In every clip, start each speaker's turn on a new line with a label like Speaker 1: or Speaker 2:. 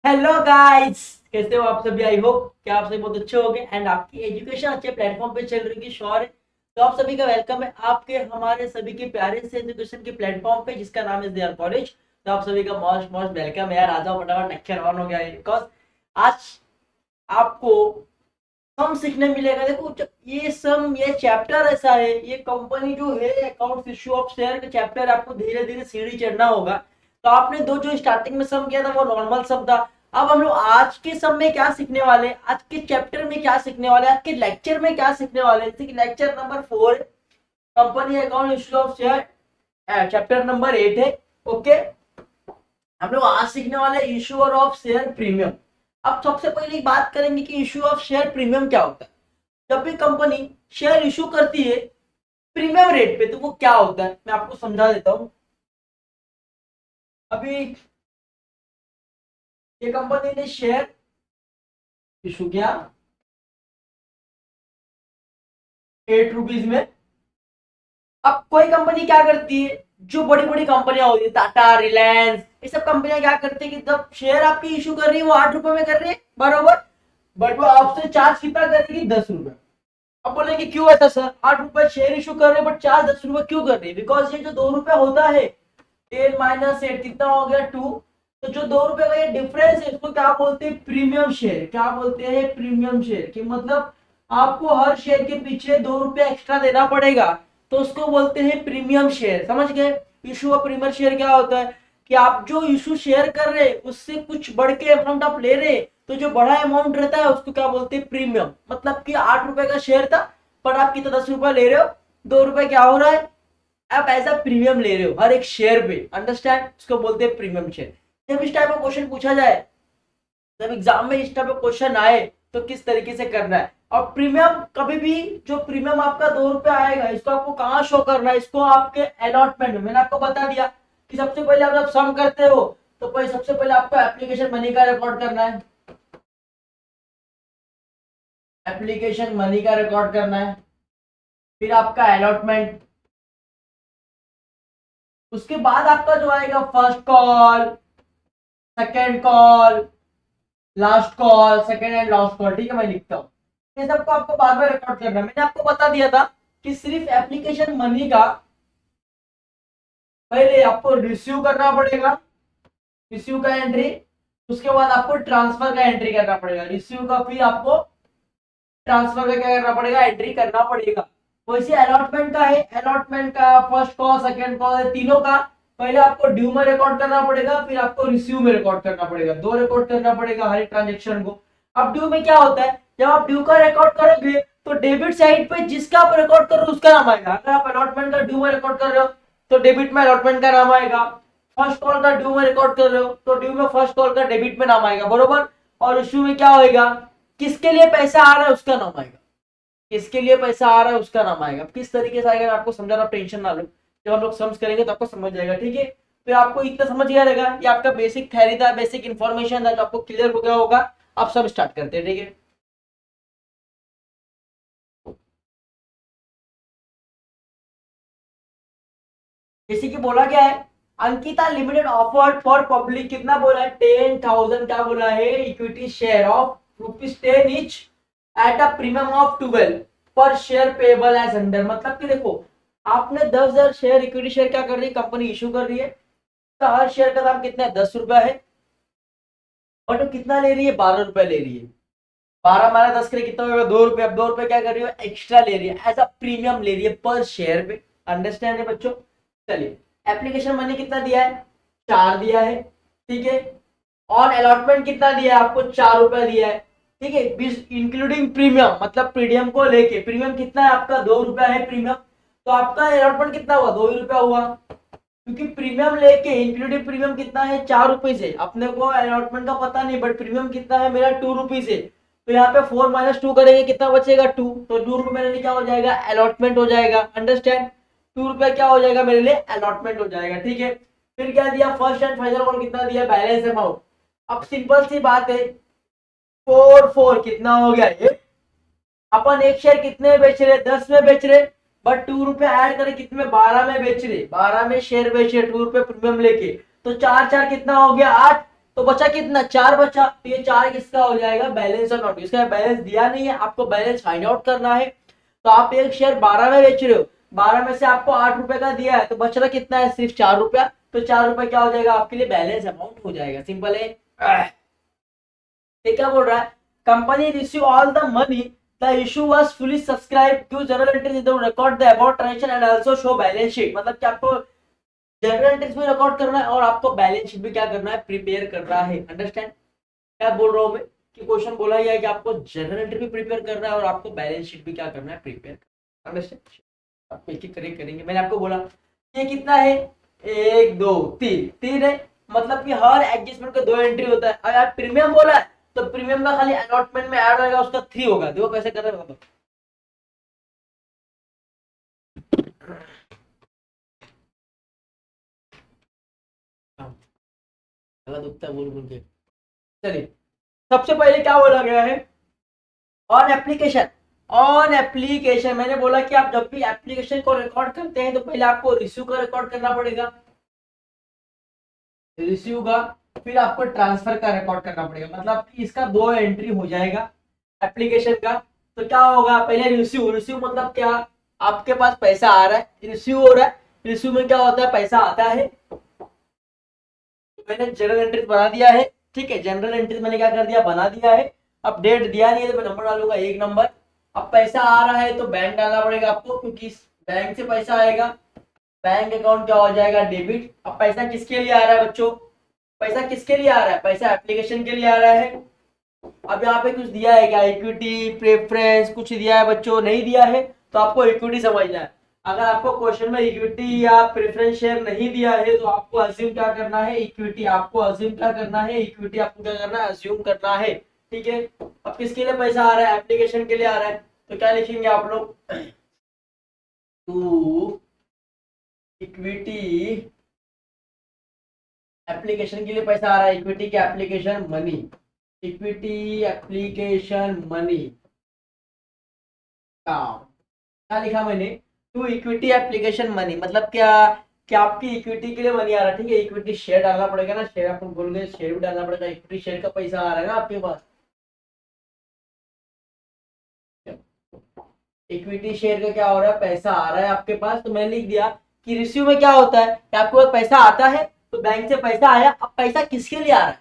Speaker 1: Hello guys, कैसे हो आप सभी। आई होप कि आप सभी बहुत अच्छे होंगे एंड आपकी एजुकेशन अच्छे प्लेटफॉर्म पे चल रही है, श्योर है। तो आप सभी का वेलकम है आपके हमारे सभी के प्यारे से एजुकेशन के प्लेटफॉर्म पे जिसका नाम है दियर कॉलेज। तो आप सभी का मोस्ट मोस्ट वेलकम है यार। आ जाओ फटाफट, लेक्चर ऑन हो गया है बिकॉज आज आपको सम सीखने मिलेगा। देखो ये सम, ये चैप्टर ऐसा है, ये कंपनी जो है अकाउंट्स इश्यू ऑफ शेयर का चैप्टर, आपको धीरे धीरे सीढ़ी चढ़ना होगा। तो आपने दो जो स्टार्टिंग में सम किया था वो नॉर्मल सम था। अब हम लोग आज के सम में क्या सीखने वाले हैं, आज के चैप्टर में क्या सीखने वाले हैं, आज के लेक्चर में क्या सीखने वाले हैं। जैसे कि lecture number 4 company account issue of share, chapter number 8 है। ओके, हम लोग आज सीखने वाले इश्यूअर ऑफ शेयर प्रीमियम। अब सबसे पहले बात करेंगे कि इश्यू ऑफ शेयर प्रीमियम क्या होता है। जब भी कंपनी शेयर इशू करती है प्रीमियम रेट पे, तो वो क्या होता है मैं आपको समझा देता हूं। अभी ये कंपनी ने शेयर इशू किया 8 रुपीज में। अब कोई कंपनी क्या करती है, जो बड़ी बड़ी कंपनियां होती है टाटा, रिलायंस, ये सब कंपनियां क्या करती है कि जब शेयर आपकी इशू कर रही है वो 8 रुपए में कर रही है बरोबर, बट वो आपसे चार्ज कितना करेगी, 10 रुपए। अब बोलेंगे क्यों ऐसा सर, 8 रुपए शेयर इशू कर रहे हैं बट चार्ज 10 रुपए क्यों कर रही है। बिकॉज ये जो 2 रुपए होता है 10 - 8 कितना हो गया 2। तो जो 2 रुपए का ये डिफरेंस है इसको क्या बोलते हैं, प्रीमियम शेयर। क्या बोलते हैं, प्रीमियम शेयर। कि मतलब आपको हर शेयर के पीछे 2 रुपए एक्स्ट्रा देना पड़ेगा, तो उसको बोलते हैं प्रीमियम शेयर। समझ गए। इशू ऑफ प्रीमियम शेयर क्या होता है कि आप जो इशू शेयर कर रहे हैं उससे कुछ बढ़ के अमाउंट आप ले रहे हैं, तो जो बड़ा अमाउंट रहता है उसको क्या बोलते हैं, प्रीमियम। मतलब कि 8 रुपए का शेयर था पर आप कितना 10 रुपए ले रहे हो, 2 रुपए क्या हो रहा है, आप एज अ प्रीमियम ले रहे हो हर एक शेयर पे। अंडरस्टैंड, इसको बोलते हैं प्रीमियम शेयर। जब इस टाइप का क्वेश्चन पूछा जाए, जब एग्जाम में इस टाइप का क्वेश्चन आए तो किस तरीके से करना है। और प्रीमियम कभी भी, जो प्रीमियम आपका 2 रुपए आएगा इसको आपको कहाँ शो करना है, इसको आपके अलॉटमेंट में। मैंने आपको बता दिया कि सबसे पहले आप जब सम करते हो तो पहले सबसे पहले आपको एप्लीकेशन मनी का रिकॉर्ड करना है। एप्लीकेशन मनी का रिकॉर्ड करना है, फिर आपका अलॉटमेंट, उसके बाद आपका जो आएगा first call, second call, last call, second and last call. ठीक है, मैं लिखता हूँ। ये सबको आपको बाद में रिकॉर्ड करना है। मैंने आपको बता दिया था कि सिर्फ एप्लीकेशन मनी का पहले आपको रिसीव करना पड़ेगा, रिसीव का एंट्री, उसके बाद आपको ट्रांसफर का एंट्री करना पड़ेगा, रिसीव का, फिर आपको ट्रांसफर का क्या करना पड़ेगा, एंट्री करना पड़ेगा। वैसे अलॉटमेंट का है, अलॉटमेंट का फर्स्ट कॉल सेकंड कॉल तीनों का पहले आपको ड्यू में रिकॉर्ड करना पड़ेगा, फिर आपको रिसीव में रिकॉर्ड करना पड़ेगा। दो रिकॉर्ड करना पड़ेगा हर एक ट्रांजेक्शन को। अब ड्यू में क्या होता है, जब आप ड्यू का रिकॉर्ड करोगे तो डेबिट साइड पे जिसका आप रिकॉर्ड कर रहे हो उसका नाम आएगा। अगर आप अलॉटमेंट का ड्यू में रिकॉर्ड कर रहे हो तो डेबिट में अलॉटमेंट का नाम आएगा। फर्स्ट कॉल का ड्यू में रिकॉर्ड कर रहे हो तो ड्यू में फर्स्ट कॉल का डेबिट में नाम आएगा बरोबर। और इश्यू में क्या होएगा, किसके लिए पैसा आ रहा है उसका नाम आएगा, किसके लिए पैसा आ रहा है उसका नाम आएगा। किस तरीके से आएगा मैं आपको समझा रहा हूं, टेंशन ना लो। जब हम लोग सम्स करेंगे तो आपको समझ जाएगा। ठीक है, तो आपको इतना समझ गया रहेगा, ये आपका बेसिक थ्योरी था, बेसिक इन्फॉर्मेशन था जो आपको क्लियर हो गया होगा। आप सब स्टार्ट करते हैं। ठीक है, जैसे कि बोला गया है, Ankita limited offered for public, कितना बोला है, 10,000 क्या बोला है, equity share of ₹10 etch at a premium of 12 पर शेयर पेबल एज अंडर। मतलब कि देखो, आपने 10,000 शेयर, इक्विटी शेयर क्या कर रही है, कंपनी इशू कर रही है। तो हर शेयर का दाम कितना है, 10 रुपया है। बट वो कितना ले रही है, 12 रुपए ले रही है। 12 मारा 10 करे कितना होगा, 2 रुपए। अब 2 रुपए क्या कर रही है, एक्स्ट्रा ले रही है, एज अ प्रीमियम ले रही है पर शेयर पे। अंडरस्टैंड है बच्चों। चलिए, एप्लीकेशन मनी कितना दिया है, 4 दिया है। ठीक है, ऑन अलॉटमेंट कितना दिया है आपको, 4 रुपया दिया है। ठीक है, इंक्लूडिंग प्रीमियम, मतलब प्रीमियम को लेके, प्रीमियम कितना है आपका, 2 रुपया है प्रीमियम। तो आपका अलॉटमेंट कितना हुआ, 2 ही रुपया हुआ। क्योंकि प्रीमियम लेके इंक्लूडिंग प्रीमियम कितना है, 4 रुपीज है। अपने को अलॉटमेंट का पता नहीं, बट प्रीमियम कितना है मेरा, 2 रुपीज है। तो यहाँ पे 4 - 2 करेंगे कितना बचेगा, 2। तो 2 रुपये मेरे लिए क्या हो जाएगा, अलॉटमेंट हो जाएगा। अंडरस्टैंड, 2 रुपया क्या हो जाएगा मेरे लिए, अलॉटमेंट हो जाएगा। ठीक है, फिर क्या दिया, फर्स्ट एंड फाइनल अमाउंट कितना दिया, बैलेंस अमाउंट। अब सिंपल सी बात है, 4 कितना हो गया ये, अपन एक शेयर कितने में बेच रहे, 10 में बेच रहे, बट 2 रुपए ऐड करे कितने में, 12 में बेच रहे, 12 में शेयर बेच रहे, 2 रुपए प्रीमियम लेके। तो 4 4 कितना हो गया, 8। तो बचा कितना, 4 बचा। तो ये 4 किसका हो जाएगा, बैलेंस और नॉट। इसका बैलेंस दिया नहीं है, आपको बैलेंस फाइंड आउट करना है। तो आप एक शेयर 12 में बेच रहे हो, 12 में से आपको 8 रुपए का दिया है, तो बच रहा कितना है, सिर्फ 4 रुपया। तो 4 रुपए क्या हो जाएगा आपके लिए, बैलेंस अमाउंट हो जाएगा। सिंपल है। ये क्या बोल रहा है, company receive all the money, the issue was fully subscribe, to general entries in record the about transaction and also show balance sheet. मतलब कि आपको जनरल एंट्रीज भी रिकॉर्ड करना है और आपको बैलेंस शीट भी क्या करना है, प्रिपेयर करना है। अंडरस्टैंड क्या बोल रहा हूं मैं, कि क्वेश्चन बोला गया है कि आपको जनरल एंट्री भी प्रिपेयर करना है और आपको बैलेंस शीट भी क्या करना है, प्रिपेयर करना है। अंडरस्टैंड, आप एक एक करके करेंगे। मैंने आपको बोला ये कितना है, 1 2 3 3 है, मतलब कि हर एडजस्टमेंट का 2 एंट्री होता है। अगर प्रीमियम बोला है तो प्रीमियम का खाली अलॉटमेंट में ऐड होगा, उसका 3 होगा। देखो कैसे कर रहे हैं, गला दुखता है बोल बोल के। चलिए, सबसे पहले क्या बोला गया है, ऑन एप्लीकेशन। ऑन एप्लीकेशन मैंने बोला कि आप जब भी एप्लीकेशन को रिकॉर्ड करते हैं तो पहले आपको रिसीव का रिकॉर्ड करना पड़ेगा, रिसीव का, फिर आपको ट्रांसफर का रिकॉर्ड करना पड़ेगा। मतलब कि इसका 2 एंट्री हो जाएगा एप्लीकेशन का। तो क्या होगा, पहले रिसीव, रिसीव मतलब क्या, आपके पास पैसा आ रहा है, रिसीव हो रहा है। रिसीव में क्या होता है, पैसा आता है। तो मैंने जनरल एंट्री बना दिया है, ठीक है, जनरल एंट्री मैंने क्या कर दिया, बना दिया है। अब डेट दिया नहीं है तो मैं नंबर डालूंगा 1 नंबर। अब पैसा आ रहा है तो बैंक डालना पड़ेगा आपको, क्योंकि बैंक से पैसा आएगा। बैंक अकाउंट क्या हो जाएगा, डेबिट। अब पैसा किसके लिए आ रहा है बच्चों, पैसा किसके लिए आ रहा है, पैसा एप्लीकेशन के लिए आ रहा है। अब यहाँ पे कुछ दिया है क्या, इक्विटी प्रेफरेंस कुछ दिया है बच्चों, नहीं दिया है। तो आपको इक्विटी समझना है। अगर आपको क्वेश्चन में इक्विटी या प्रेफरेंस शेयर नहीं दिया है तो आपको अज्यूम क्या करना है, इक्विटी। आपको अज्यूम क्या करना है, इक्विटी आपको क्या करना है, अज्यूम करना है। ठीक है। अब किसके लिए पैसा आ रहा है, एप्लीकेशन के लिए आ रहा है। तो क्या लिखेंगे आप लोग, टू इक्विटी, एप्लीकेशन के लिए पैसा आ रहा है, इक्विटी के application money, equity application money का क्या लिखा मैंने, टू इक्विटी एप्लीकेशन मनी। मतलब क्या, क्या आपकी इक्विटी के लिए मनी आ रहा है। ठीक है, इक्विटी शेयर डालना पड़ेगा ना, शेयर अपन बोल गए, शेयर भी डालना पड़ेगा। इक्विटी शेयर का पैसा आ रहा है ना आपके पास, इक्विटी शेयर का क्या हो रहा है, पैसा आ रहा है आपके पास। तो मैंने लिख दिया कि रिसीव में क्या होता है कि आपके पास पैसा आता है, तो बैंक से पैसा आया। अब पैसा किसके लिए आ रहा है,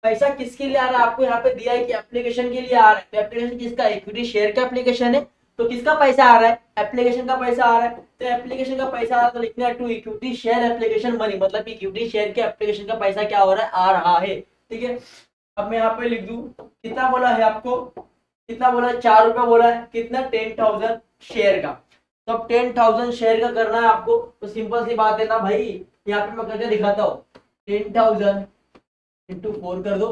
Speaker 1: पैसा किसके लिए आ रहा है, आपको यहाँ पे दिया है कि एप्लीकेशन के लिए आ रहा है। तो एप्लीकेशन किसका, इक्विटी शेयर का एप्लीकेशन है। तो किसका पैसा आ रहा है, एप्लीकेशन का पैसा आ रहा है। तो एप्लीकेशन का पैसा आ रहा है तो लिखना है to equity share application money. मतलब इक्विटी शेयर के एप्लीकेशन का पैसा क्या हो रहा है, आ रहा है। ठीक है। अब मैं यहाँ पे लिख दूं, कितना बोला है आपको, कितना बोला है, 4 रुपया बोला है, कितना, 10,000 शेयर का। तो अब 10,000 शेयर का करना है आपको। तो सिंपल सी बात है ना भाई, यहाँ पे मैं करके दिखाता हूँ। 10,000 इंटू 4 कर दो,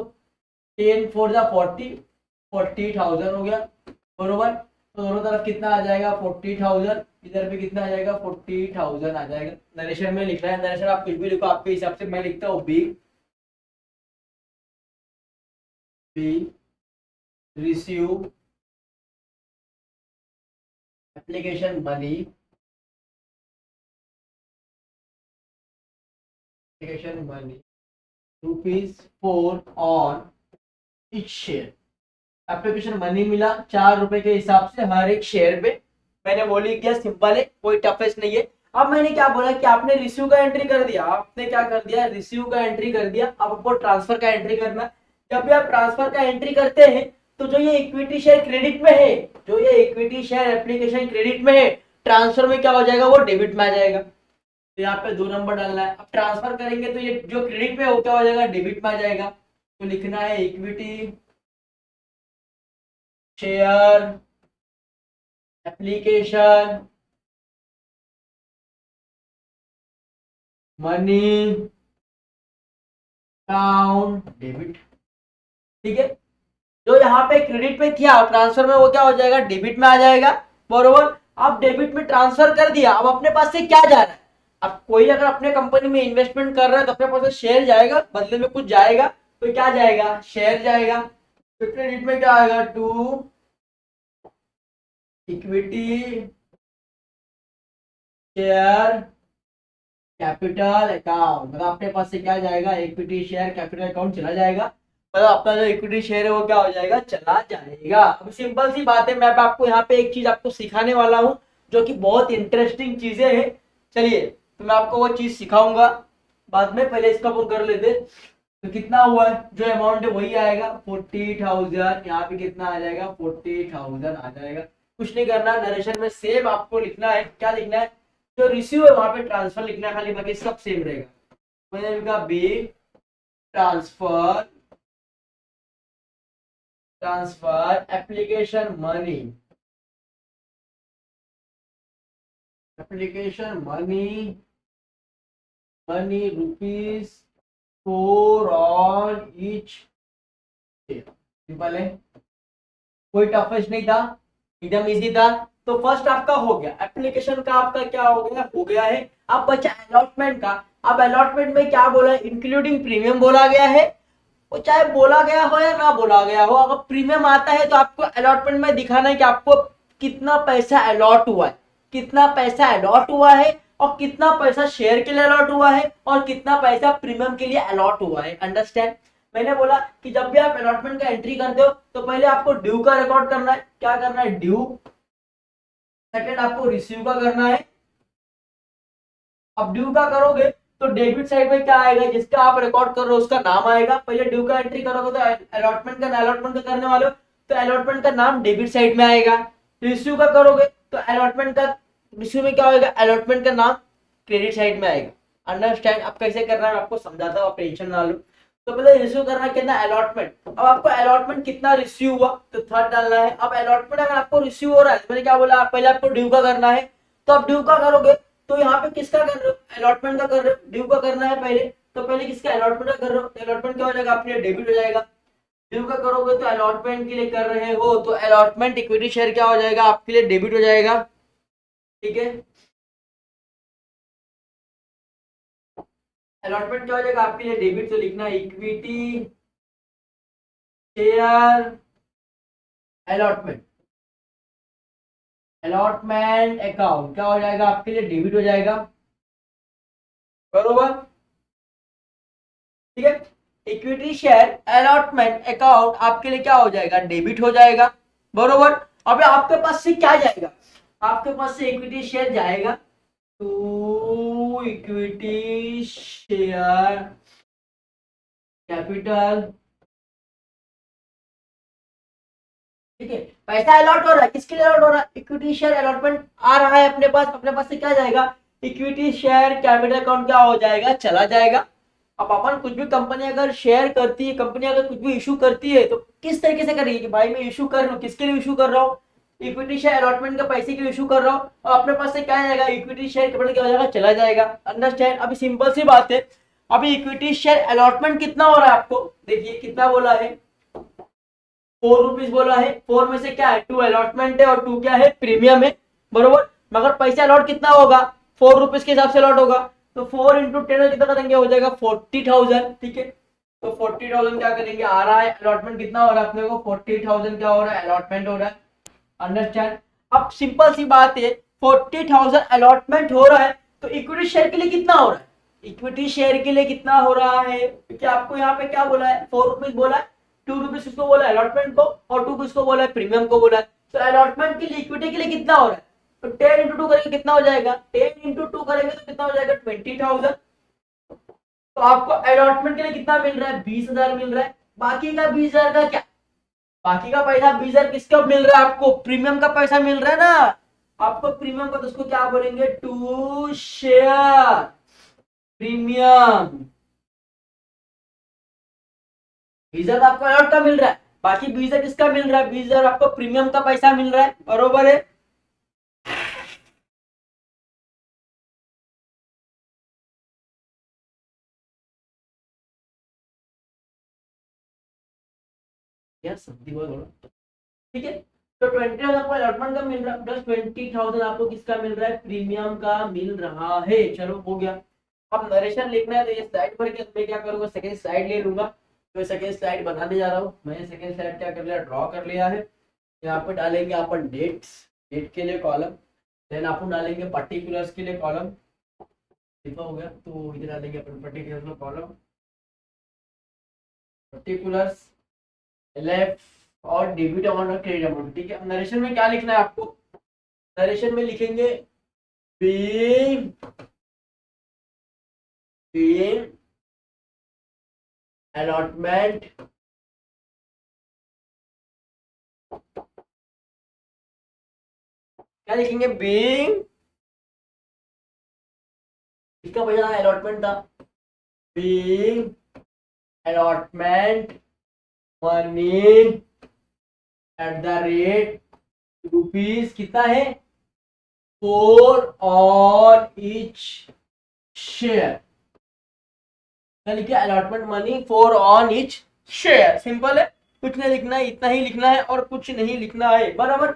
Speaker 1: 10 4 जा 40, 40,000 हो गया बरोबर। तो दोनों तरफ कितना आ जाएगा, 40,000। इधर भी कितना आ जाएगा, 40,000 आ जाएगा। नरेशन में लिख रहा है, नरेशन आप कुछ भी लिखो आपके हिसाब से। मैं लिखता हूँ B, B receive application money, application money ₹4 on each share. Application money मिला 4 रुपए के हिसाब से हर एक शेयर पे। मैंने वो लिख दिया, सिंपल है, कोई टफेस्ट नहीं है। अब मैंने क्या बोला कि आपने रिसीव का एंट्री कर दिया, आपने क्या कर दिया, रिसीव का एंट्री कर दिया। अब आपको ट्रांसफर का एंट्री करना है। जब भी आप ट्रांसफर का एंट्री करते हैं तो जो ये इक्विटी शेयर क्रेडिट में है, जो ये इक्विटी शेयर एप्लीकेशन क्रेडिट में है, ट्रांसफर में क्या हो जाएगा, वो डेबिट में आ जाएगा। तो यहाँ पे 2 नंबर डालना है। अब ट्रांसफर करेंगे तो ये जो क्रेडिट में है वो क्या हो जाएगा, डेबिट में आ जाएगा। तो लिखना है equity share application money account debit. ठीक है, जो यहाँ पे क्रेडिट में किया ट्रांसफर में वो क्या हो जाएगा, डेबिट में आ जाएगा बरोबर। अब डेबिट में ट्रांसफर कर दिया, अब अपने पास से क्या जा रहा है, अब कोई अगर अपने कंपनी में इन्वेस्टमेंट कर रहा है तो अपने पास से शेयर जाएगा, बदले में कुछ जाएगा। तो क्या जाएगा, शेयर जाएगा। तो क्रेडिट में क्या आएगा, to equity share capital account, मतलब अपने पास से क्या जाएगा, इक्विटी शेयर कैपिटल अकाउंट चला जाएगा, मतलब आपका जो इक्विटी शेयर है वो क्या हो जाएगा, चला जाएगा। अब सिंपल सी बात है, मैं आपको यहाँ पे एक चीज आपको सिखाने वाला हूँ जो कि बहुत इंटरेस्टिंग चीजें हैं। चलिए तो मैं आपको वो चीज सिखाऊंगा बाद में, पहले इसका वो कर लेते। तो कितना हुआ है, जो अमाउंट है वही आएगा 40,000, यहाँ पे कितना आ जाएगा 40,000 आ जाएगा। कुछ नहीं करना, नरेशन में सेम आपको लिखना है, क्या लिखना है, जो रिसीव है वहां पे ट्रांसफर लिखना है खाली, बाकी सब सेम रहेगा। मैंने लिखा B transfer, transfer application money, application money, money rupees 4 on each. Simple है, कोई टफेस्ट नहीं था, एकदम इजी था। तो फर्स्ट आपका हो गया, एप्लीकेशन का आपका क्या हो गया है। अब बचा अलॉटमेंट का। अब अलॉटमेंट में क्या बोला है, इंक्लूडिंग प्रीमियम बोला गया है। वो चाहे बोला गया हो या ना बोला गया हो, अगर प्रीमियम आता है तो आपको अलॉटमेंट में दिखाना है कि आपको कितना पैसा अलॉट हुआ है, कितना पैसा अलॉट हुआ है, और कितना पैसा शेयर के लिए अलॉट हुआ है, और कितना पैसा प्रीमियम के लिए अलॉट हुआ है। अंडरस्टैंड। मैंने बोला कि जब भी आप अलॉटमेंट का एंट्री करते हो तो पहले आपको ड्यू का रिकॉर्ड करना है, क्या करना है, ड्यू। सेकंड आपको रिसीव का करना है। अब ड्यू का करोगे तो डेबिट साइड में क्या आएगा, जिसका आप रिकॉर्ड कर रहे हो उसका नाम आएगा। पहले ड्यू का एंट्री करोगे तो अलॉटमेंट का करने वाले हो तो अलॉटमेंट का नाम डेबिट साइड में आएगा। रिसीव का करोगे तो अलॉटमेंट का, रिसीव में क्या होगा, अलॉटमेंट का नाम क्रेडिट साइड में आएगा। अंडरस्टैंड। अब कैसे करना है आपको समझाता हूँ, आप टेंशन ना लो। तो पहले रिसीव करना कितना, अलॉटमेंट। अब आपको अलॉटमेंट कितना रिसीव हुआ तो थर्ड डालना है। अब अलॉटमेंट अगर आपको रिसीव हो रहा है, मैंने क्या बोला, पहले आपको ड्यू का करना है। तो आप ड्यू का करोगे तो यहाँ पे किसका कर रहे हो, अलॉटमेंट का कर रहे हो, ड्यू का करना है पहले। तो पहले किसका, अलॉटमेंट का कर रहे हो, तो अलॉटमेंट क्या हो जाएगा, आपके लिए डेबिट हो जाएगा। ड्यू का करोगे तो अलॉटमेंट के लिए कर रहे हो तो अलॉटमेंट इक्विटी शेयर क्या हो जाएगा, आपके लिए डेबिट हो जाएगा। ठीक है, अलॉटमेंट क्या हो जाएगा आपके लिए डेबिट, तो लिखना equity share allotment, allotment account क्या हो जाएगा आपके लिए, डेबिट हो जाएगा। बरोबर, ठीक है। इक्विटी शेयर अलॉटमेंट अकाउंट आपके लिए क्या हो जाएगा, डेबिट हो जाएगा। बरोबर। अबे आपके पास से क्या जाएगा, आपके पास से इक्विटी शेयर जाएगा टू इक्विटी शेयर कैपिटल। ठीक है, पैसा अलॉट हो रहा है, किसके लिए अलॉट हो रहा है, इक्विटी शेयर अलॉटमेंट आ रहा है अपने पास, अपने पास से क्या जाएगा, इक्विटी शेयर कैपिटल अकाउंट क्या हो जाएगा, चला जाएगा। अब अपन कुछ भी कंपनी अगर शेयर करती है, कंपनी अगर कुछ भी इशू करती है तो किस तरीके से करेगी कि भाई मैं इशू कर रहा हूँ, किसके लिए इशू कर रहा हूँ, इक्विटी शेयर अलॉटमेंट का पैसे के लिए इशू कर रहा हूँ, और अपने पास से क्या जाएगा, इक्विटी शेयर कैपिटल क्या हो जाएगा, चला जाएगा। अंडरस्टैंड। अभी सिंपल सी बात है, अभी इक्विटी शेयर अलॉटमेंट कितना हो रहा है आपको, देखिए कितना बोला है, 4 रुपीज बोला है। 4 में से क्या है, 2 अलॉटमेंट है और 2 क्या है, प्रीमियम है। बरोबर। मगर पैसा अलॉट कितना होगा, 4 रुपीज के हिसाब से अलॉट होगा। तो 4 × 10 कितना करेंगे, हो जाएगा 40,000। ठीक है, तो 40,000 क्या करेंगे, आ रहा है अलॉटमेंट कितना हो रहा है अपने को, 40,000 क्या हो रहा है, अलॉटमेंट हो रहा है। अंडरस्टैंड। अब सिंपल सी बात है, 40,000 अलॉटमेंट हो रहा है तो इक्विटी शेयर के लिए कितना हो रहा है, इक्विटी शेयर के लिए कितना हो रहा है, क्योंकि आपको यहाँ पे क्या बोला है, 4 रुपीज बोला है, 2 रुपीज किसको बोला है, अलॉटमेंट को, और 2 किसको बोला है, प्रीमियम को बोला है। तो अलॉटमेंट के लिए, इक्विटी के लिए कितना हो रहा है, तो 10 × 2 करेंगे कितना हो जाएगा, 10 × 2 करेंगे तो कितना हो जाएगा, 20,000। तो आपको अलॉटमेंट के लिए कितना मिल रहा है, 20,000 मिल रहा है। बाकी का 20,000 का क्या, बाकी का पैसा 20,000 किसका मिल रहा है, आपको प्रीमियम का पैसा मिल रहा है ना, आपको प्रीमियम का, तो उसको क्या बोलेंगे, टू शेयर प्रीमियम। 20,000 आपको अलॉट का मिल रहा है, बाकी 20,000 किसका मिल रहा है, 20,000 आपको प्रीमियम का पैसा मिल रहा है। बरोबर है। यार सब्जी बहुत बड़ा। ठीक है, तो 20,000 आपको अलॉटमेंट का मिल रहा है, प्लस 20,000 आपको किसका मिल रहा है, प्रीमियम का मिल रहा है। चलो हो गया। अब नरेशन लिखना है तो ये स्लाइड भर के मैं क्या करूंगा, सेकंड स्लाइड ले लूंगा। तो सेकंड स्लाइड बनाने जा रहा हूँ, मैंने सेकंड स्लाइड क्या कर लिया, ड्रॉ कर लिया है। यहाँ पे डालेंगे अपन डेट्स, डेट के लिए कॉलम, देन अपन डालेंगे पर्टिकुलर्स के लिए कॉलम, लिखा हो गया तो इधर डालेंगे अपन पर्टिकुलर में कॉलम पर्टिकुलर्स लेफ्ट और डेबिट अमाउंट और क्रेडिट अमाउंट। ठीक है, नरेशन में क्या लिखना है आपको? नरेशन में लिखेंगे being allotment क्या लिखेंगे? being, इसका पहला अलॉटमेंट था, being allotment money at the rate rupees कितना है? 4 on each share। क्या लिखे? Allotment money 4 on each share। Simple है, कुछ नहीं लिखना है, इतना ही लिखना है और कुछ नहीं लिखना है, बराबर।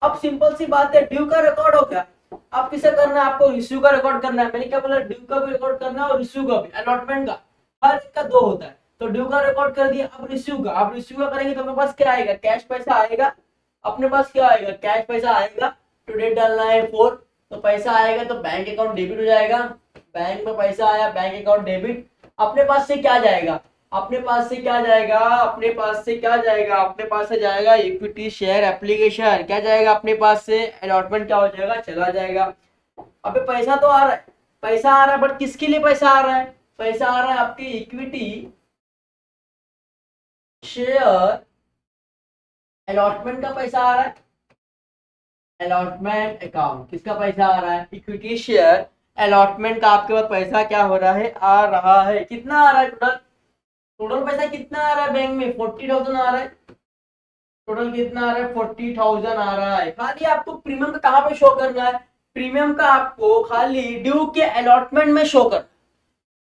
Speaker 1: अब सिंपल सी बात है, ड्यू का रिकॉर्ड हो गया। अब किसे करना है? आपको रिसीव का रिकॉर्ड करना है। मैंने क्या बोला? ड्यू का भी रिकॉर्ड करना है और रिसीव का भी। अलॉटमेंट का हर एक का 2 होता है, तो ड्यू का रिकॉर्ड कर दिया। अब रिसीव का, आप रिसीव का करेंगे तो अपने पास क्या आएगा? कैश पैसा आएगा। अपने पास क्या आएगा? कैश पैसा आएगा। टू डेट डालना है 4, तो पैसा आएगा तो बैंक अकाउंट डेबिट हो जाएगा। बैंक में पैसा आया, बैंक अकाउंट डेबिट। अपने पास से क्या जाएगा? अपने पास से क्या जाएगा? अपने पास से क्या जाएगा? अपने पास से जाएगा इक्विटी शेयर एप्लीकेशन। क्या जाएगा अपने पास से? अलॉटमेंट क्या हो जाएगा? चला जाएगा। अबे पैसा तो आ रहा है, पैसा आ रहा है, बट किसके लिए पैसा आ रहा है? पैसा आ रहा है आपके इक्विटी शेयर अलॉटमेंट का पैसा आ रहा है। अलॉटमेंट अकाउंट किसका पैसा आ रहा है? इक्विटी शेयर अलॉटमेंट का आपके पास पैसा क्या हो रहा है? आ रहा है। कितना आ रहा है टोटल? टोटल पैसा कितना आ रहा है बैंक में? 40,000 आ रहा है। टोटल कितना आ रहा है? 40,000 आ रहा है। खाली आपको प्रीमियम का कहाँ पे शो करना है? प्रीमियम का आपको खाली ड्यू के अलॉटमेंट में शो करना।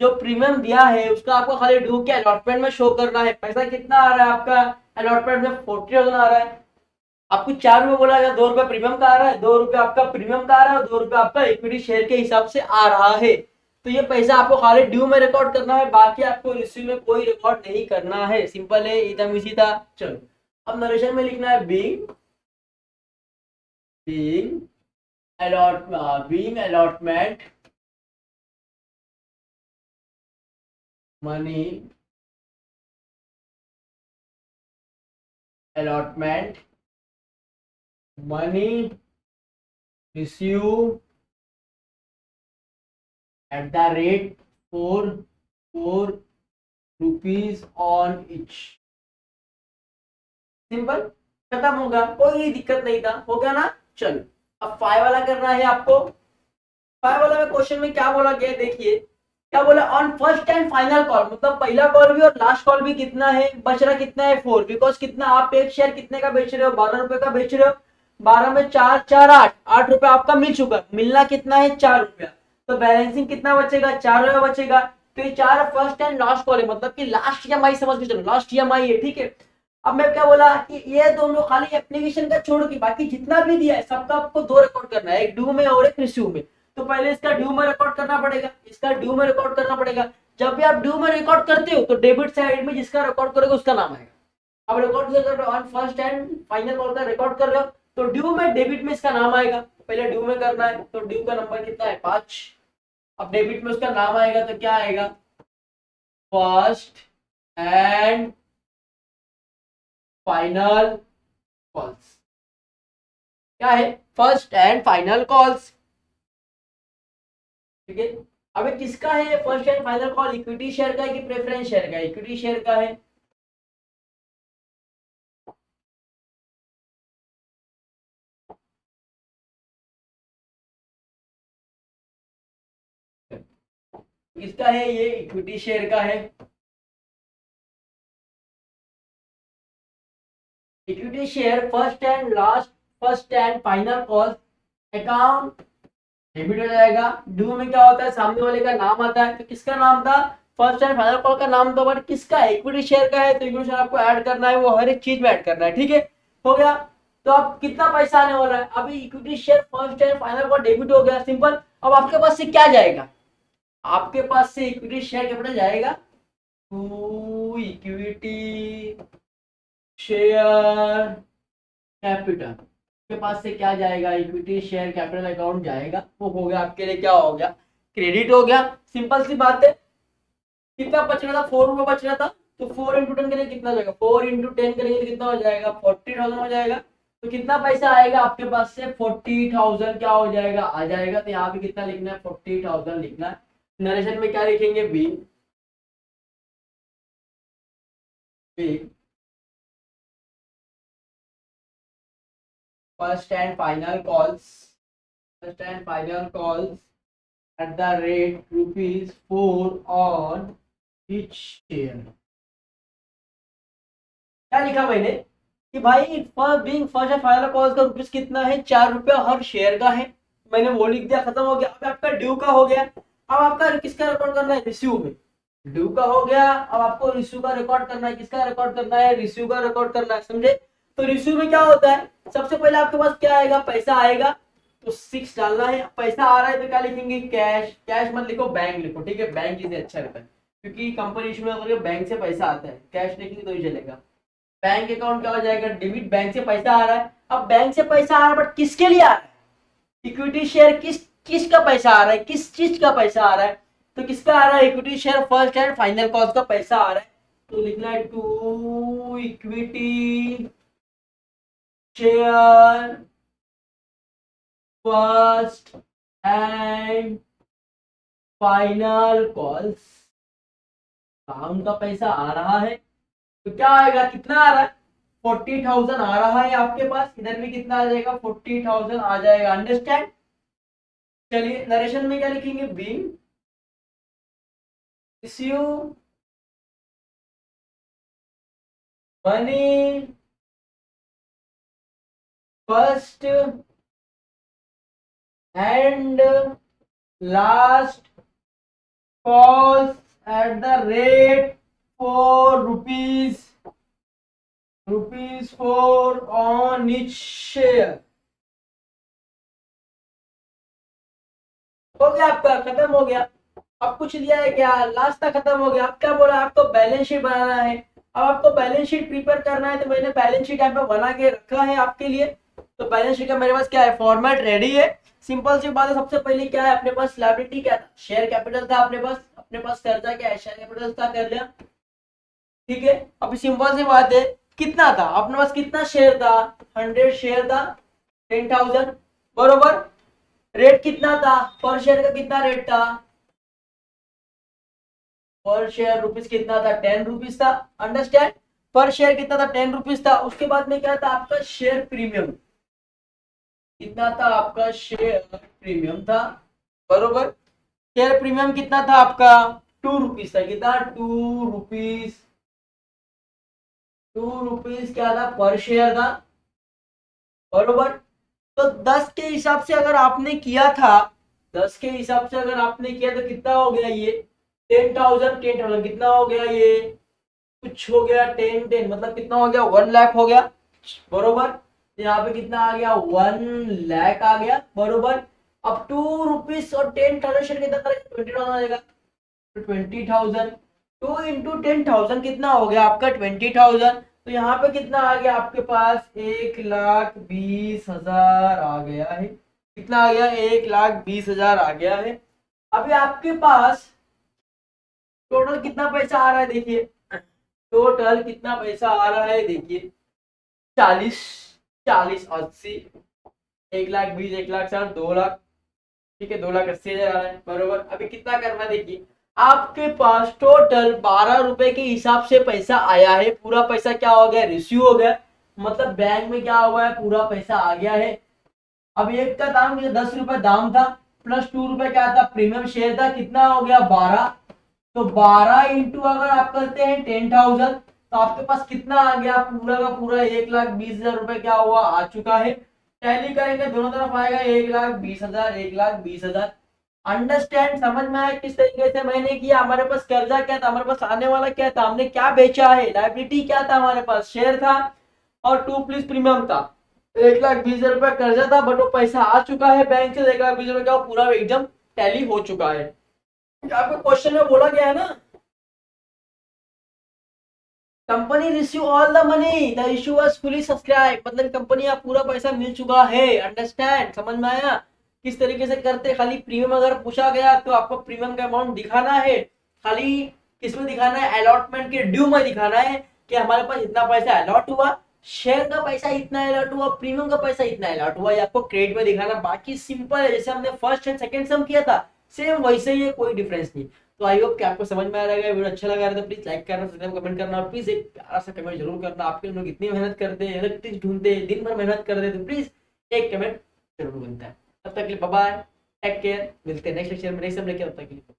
Speaker 1: जो प्रीमियम दिया है उसका आपको खाली ड्यू के अलॉटमेंट में शो करना है। पैसा कितना आ रहा है आपका अलॉटमेंट में? 40,000 आ रहा है। आपको 4 रुपए बोला गया, 2 रुपए प्रीमियम का आ रहा है, 2 रुपए आपका प्रीमियम का आ रहा है और 2 रुपए आपका इक्विटी शेयर के हिसाब से आ रहा है। तो ये पैसा आपको खाली ड्यू में रिकॉर्ड करना है, बाकी आपको रिसीव में कोई रिकॉर्ड नहीं करना है। सिंपल है, एकदम इजी था। चलो अब नरेशन में लिखना है being allotment money allotment money receive at the rate 4 rupees on each। Simple, खत्म होगा, कोई दिक्कत नहीं था, हो गया ना। चलो अब 5 वाला करना है आपको। 5 वाला में क्वेश्चन में क्या बोला गया देखिए, क्या बोला? On first and final call, मतलब पहला कॉल भी और लास्ट कॉल भी कितना है? बच रहा कितना है? 4। बिकॉज कितना आप एक शेयर कितने का बेच रहे हो? 12 रुपए का बेच रहे हो। 12 में 4 4 8 रुपए आपका मिल चुका। मिलना कितना है? 4 रुपया। तो बैलेंसिंग कितना बचेगा? 4 रुपया बचेगा। तो ये 4 फर्स्ट एंड लास्ट कॉल है, मतलब कि लास्ट ईएमआई समझ के चलो, लास्ट ईएमआई है। ठीक है, अब मैं क्या बोला कि ये दोनों खाली एप्लीकेशन का छोड़ के बाकी जितना भी दिया है सबका आपको 2 रिकॉर्ड करना है, एक ड्यू में और एक रिसीव में। तो पहले इसका ड्यू में रिकॉर्ड करना पड़ेगा, इसका ड्यू में रिकॉर्ड करना पड़ेगा। जब भी आप ड्यू में रिकॉर्ड करते हो तो डेबिट साइड में जिसका रिकॉर्ड करोगे उसका नाम आएगा। अब record on first and final call का रिकॉर्ड कर रहे हो तो ड्यू में डेबिट में इसका नाम आएगा। पहले ड्यू में करना है तो ड्यू का नंबर कितना है? 5। अब डेबिट में उसका नाम आएगा तो क्या आएगा? First and final calls. क्या है? First and final calls. ठीक है, अबे किसका है first and final call? Equity share का है कि प्रेफरेंस शेयर का? इक्विटी शेयर का है। किसका है? ये इक्विटी शेयर का है। Equity share first and last, first and final call account debit हो जाएगा। ड्यू में क्या होता है? सामने वाले का नाम आता है। तो किसका नाम था? फर्स्ट एंड फाइनल कॉल का नाम था, बट किसका? इक्विटी शेयर का है। तो इक्विटी शेयर आपको ऐड करना है, वो हर एक चीज में ऐड करना है। ठीक है, हो गया। तो अब कितना पैसा आने वाला है? अभी equity share first and final call debit हो गया, सिंपल। अब आपके पास से क्या जाएगा? आपके पास से इक्विटी शेयर कैपिटल जाएगा टू इक्विटी शेयर कैपिटल। के पास से क्या जाएगा? इक्विटी शेयर कैपिटल अकाउंट जाएगा। वो हो गया आपके लिए, क्या हो गया? क्रेडिट हो गया, सिंपल सी बात है। कितना बच रहा था, 4 रुपये बच रहा था, तो 4 × 10 करेंगे कितना हो जाएगा, 4 × 10 करेंगे तो कितना हो जाएगा, 40,000 हो जाएगा। तो कितना पैसा आएगा आपके पास से, 40,000 क्या हो जाएगा, आ जाएगा। तो यहाँ पे कितना लिखना है, 40,000 लिखना है। नरेशन में क्या लिखेंगे, B B first and final calls, first and final calls at the rate ₹4 on each share। क्या लिखा मैंने कि भाई for being first and final calls का रुपीस कितना है, 4 रुपया हर शेयर का है। मैंने वो लिख दिया, खत्म हो गया। अब आपका ड्यू का हो गया, अब आपका किसका रिकॉर्ड करना है, रिसीव में। ड्यू का हो गया, अब आपको रिसीव का रिकॉर्ड करना है। किसका रिकॉर्ड करना है, रिसीव का रिकॉर्ड करना है, समझे। तो रिसीव में क्या होता है, सबसे पहले आपके पास क्या आएगा, पैसा आएगा, तो 6 डालना है। पैसा आ रहा है तो क्या लिखेंगे, कैश। कैश मत लिखो, बैंक लिखो, ठीक है, बैंक इसे अच्छा रहता है, क्योंकि कंपनी इशू में बैंक से पैसा आता है, कैश लिखेंगे तो ही चलेगा। बैंक अकाउंट क्या हो जाएगा, डेबिट, बैंक से पैसा आ रहा है। अब बैंक से पैसा आ रहा है, बट किसके लिए आ रहा है, इक्विटी शेयर, किसका पैसा आ रहा है, किस चीज का पैसा आ रहा है, तो किसका आ रहा है, equity share first and final cost का पैसा आ रहा है। तो लिखना है to equity share first and final calls का उनका पैसा आ रहा है। तो क्या आएगा, कितना आ रहा है, 40,000 आ रहा है आपके पास। इधर भी कितना आ जाएगा, 40,000 आ जाएगा, अंडरस्टैंड। चलिए नरेशन में क्या लिखेंगे, being issue money first and last calls at the rate ₹4 ₹4 on each share. हो गया आपका, खत्म हो गया। अब कुछ दिया है क्या, लास्ट तक खत्म हो गया। अब क्या बोला, आपको बैलेंस शीट बनाना है। अब आपको बैलेंस शीट प्रिपेयर करना है, तो मैंने बैलेंस शीट यहाँ पे बना के रखा है आपके लिए। तो बैलेंस शीट का मेरे पास क्या है, फॉर्मेट रेडी है। सिंपल सी बात है, सबसे पहले क्या है, अपने पास लायबिलिटी क्या था, शेयर कैपिटल था अपने पास कर्जा क्या है, शेयर कैपिटल था, कर्जा, ठीक है। अब सिंपल सी बात है, कितना था अपने पास, कितना शेयर था, 100 शेयर था, 10,000, बरोबर। रेट कितना था, पर शेयर का कितना रेट था, पर शेयर रुपीस कितना था, ₹10 था, अंडरस्टैंड। पर शेयर कितना था, ₹10 था। उसके बाद में क्या था, आपका शेयर प्रीमियम कितना था, आपका शेयर प्रीमियम था, बरोबर। शेयर प्रीमियम कितना था आपका, ₹2 था, कितना, ₹2, ₹2 क्या था, पर शेयर था, बरोबर। तो 10 के हिसाब से अगर आपने किया था, 10 के हिसाब से अगर आपने किया तो कितना हो गया ये, 10,000 कितना हो गया ये, कुछ हो गया, 10 मतलब कितना हो गया, 1 लाख हो गया, बरोबर। यहाँ पे कितना आ गया, 1 लाख आ गया, बरोबर। अब ₹2 और 10,000 कितना करेगा, 20,000 आ जाएगा, तो 20,000, 2 × 10,000 कितना हो गया आपका, 20,000। तो यहाँ पे कितना आ गया आपके पास, 1,20,000 आ गया है। कितना आ गया, 1,20,000 आ गया है। अभी आपके पास टोटल कितना पैसा आ रहा है, देखिए टोटल कितना पैसा आ रहा है, देखिए 40, 40, 80, 1,20,000, 1,60,000, 2 लाख, ठीक है, 2,80,000 आ रहा है, बरोबर। अभी कितना करना है, देखिए आपके पास टोटल ₹12 के हिसाब से पैसा आया है। पूरा पैसा क्या हो गया, रिसीव हो गया, मतलब बैंक में क्या हुआ है, पूरा पैसा आ गया है। अब एक का दाम ₹10 दाम था, प्लस ₹2 क्या था, प्रीमियम शेयर था, कितना हो गया, 12। तो 12 इंटू अगर आप करते हैं 10,000, तो आपके पास कितना आ गया, पूरा का पूरा 1,20,000 क्या हुआ, आ चुका है। टैली करेंगे दोनों तरफ आएगा, 1,20,000, 1,20,000। अंडरस्टैंड, समझ में आया किस तरीके से मैंने किया। हमारे पास कर्जा क्या था, हमारे पास आने वाला क्या था, हमने क्या बेचा है, लायबिलिटी क्या था, हमारे पास शेयर था और 2 प्रीमियम था। 1,20,000 कर्जा था, बट वो पैसा आ चुका है बैंक से, 1,20,000 का पूरा एकदम टैली हो चुका है। आपको क्वेश्चन में बोला गया है ना, company receive all the money, the issue was fully subscribe, मतलब कंपनी का पूरा पैसा मिल चुका है, अंडरस्टैंड, समझ में आया किस तरीके से करते हैं, खाली प्रीमियम अगर पूछा गया तो आपको प्रीमियम का अमाउंट दिखाना है, खाली किसमें दिखाना है, अलॉटमेंट के ड्यू में दिखाना है कि हमारे पास इतना पैसा अलॉट हुआ, शेयर का पैसा इतना अलॉट हुआ, प्रीमियम का पैसा इतना अलॉट हुआ, ये आपको क्रेडिट में दिखाना। बाकी सिंपल है, जैसे हमने फर्स्ट एंड सेकंड सम किया था सेम वैसे ही है, कोई डिफरेंस नहीं। तो आई होप कि आपको समझ में आ रहा है, वीडियो अच्छा लगा रहा है तो प्लीज लाइक करना, सब्सक्राइब कमेंट करना, और प्लीज एक प्यारा सा कमेंट जरूर करना। आपके लोग इतनी मेहनत करते हैं, अलग चीज ढूंढते हैं, दिन भर मेहनत करते हैं, तो प्लीज एक कमेंट जरूर बनता है। तब तक के लिए बाय बाय, टेक केयर, मिलते हैं नेक्स्ट लेक्चर में नेक्स्ट लेके, तब तक के लिए।